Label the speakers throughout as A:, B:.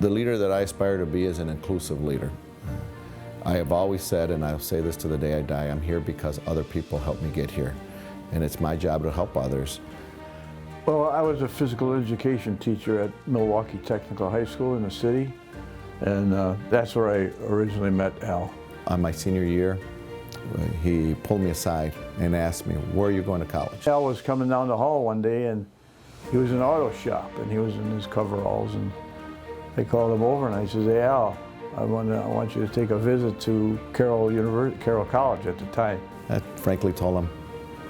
A: The leader that I aspire to be is an inclusive leader. I have always said, and I'll say this to the day I die, I'm here because other people helped me get here. And it's my job to help others.
B: Well, I was a physical education teacher at Milwaukee Technical High School in the city, and that's where I originally met Al.
A: On my senior year, he pulled me aside and asked me, where are you going to college?
B: Al was coming down the hall one day, and he was in an auto shop, and he was in his coveralls, and I called him over, and I said, hey, Al, I want you to take a visit to Carroll College at the time.
A: I frankly told him,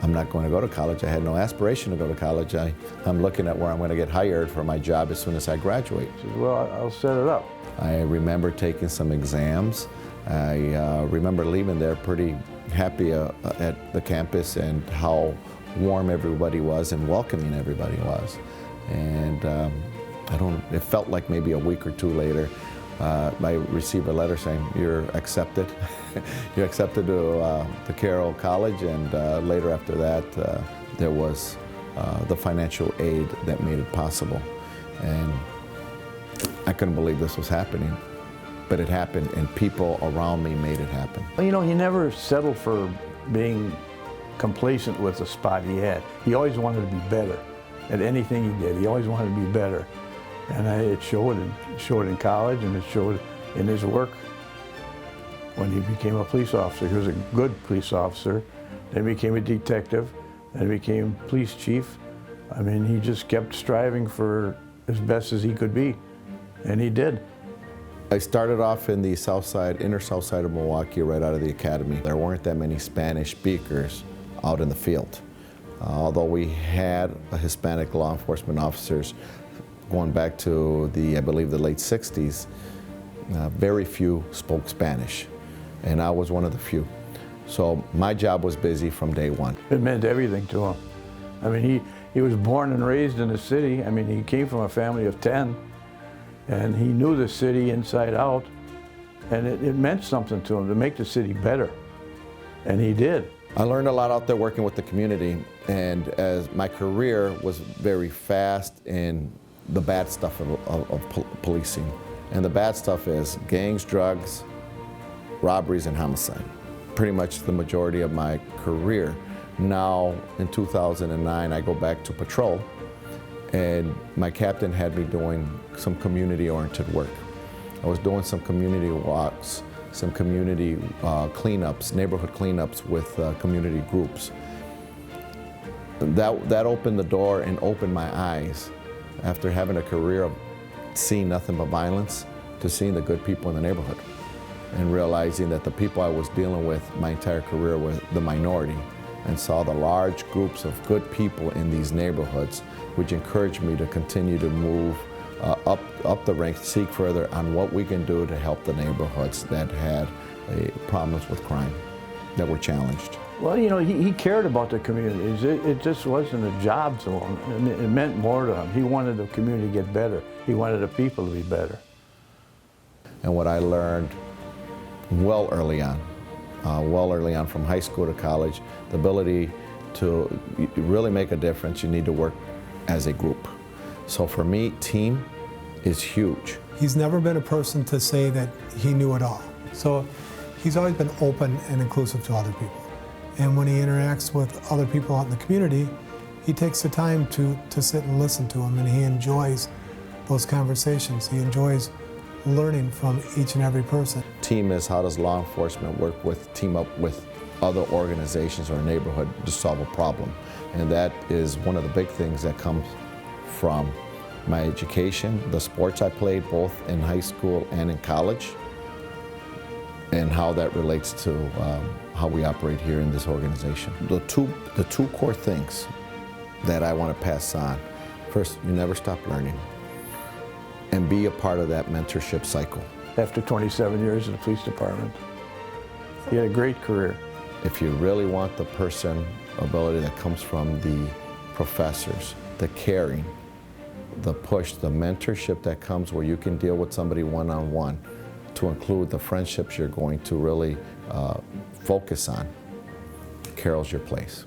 A: I'm not going to go to college. I had no aspiration to go to college. I'm looking at where I'm going to get hired for my job as soon as I graduate.
B: He said, well, I'll set it up.
A: I remember taking some exams. I remember leaving there pretty happy at the campus and how warm everybody was and welcoming everybody was. And it felt like maybe a week or two later, I received a letter saying, you're accepted. You're accepted to Carroll College, and later after that, there was the financial aid that made it possible. And I couldn't believe this was happening, but it happened, and people around me made it happen.
B: Well, you know, he never settled for being complacent with the spot he had. He always wanted to be better at anything he did. He always wanted to be better. And it showed in college, and it showed in his work when he became a police officer. He was a good police officer, then became a detective, then became police chief. I mean, he just kept striving for as best as he could be, and he did.
A: I started off in the south side, inner south side of Milwaukee, right out of the academy. There weren't that many Spanish speakers out in the field. Although we had Hispanic law enforcement officers going back to I believe the late 60s, very few spoke Spanish, and I was one of the few. So my job was busy from day one.
B: It meant everything to him. I mean, he was born and raised in the city. I mean, he came from a family of 10, and he knew the city inside out, and it meant something to him to make the city better, and he did.
A: I learned a lot out there working with the community, and as my career was very fast in the bad stuff of policing. And the bad stuff is gangs, drugs, robberies, and homicide. Pretty much the majority of my career. Now, in 2009, I go back to patrol, and my captain had me doing some community-oriented work. I was doing some community walks, some community cleanups, neighborhood cleanups with community groups. That opened the door and opened my eyes. After having a career of seeing nothing but violence, to seeing the good people in the neighborhood and realizing that the people I was dealing with my entire career were the minority, and saw the large groups of good people in these neighborhoods, which encouraged me to continue to move up the ranks, seek further on what we can do to help the neighborhoods that had problems with crime, that were challenged.
B: Well, you know, he cared about the communities. It just wasn't a job to him. It meant more to him. He wanted the community to get better. He wanted the people to be better.
A: And what I learned well early on from high school to college, the ability to really make a difference, you need to work as a group. So for me, team is huge.
C: He's never been a person to say that he knew it all. So he's always been open and inclusive to other people. And when he interacts with other people out in the community, he takes the time to sit and listen to them, and he enjoys those conversations. He enjoys learning from each and every person.
A: Team is, how does law enforcement team up with other organizations or a neighborhood to solve a problem? And that is one of the big things that comes from my education, the sports I played both in high school and in college, and how that relates to how we operate here in this organization. The two core things that I want to pass on. First, you never stop learning, and be a part of that mentorship cycle.
B: After 27 years in the police department, he had a great career.
A: If you really want the ability that comes from the professors, the caring, the push, the mentorship that comes where you can deal with somebody one-on-one, to include the friendships you're going to really focus on, Carroll's your place.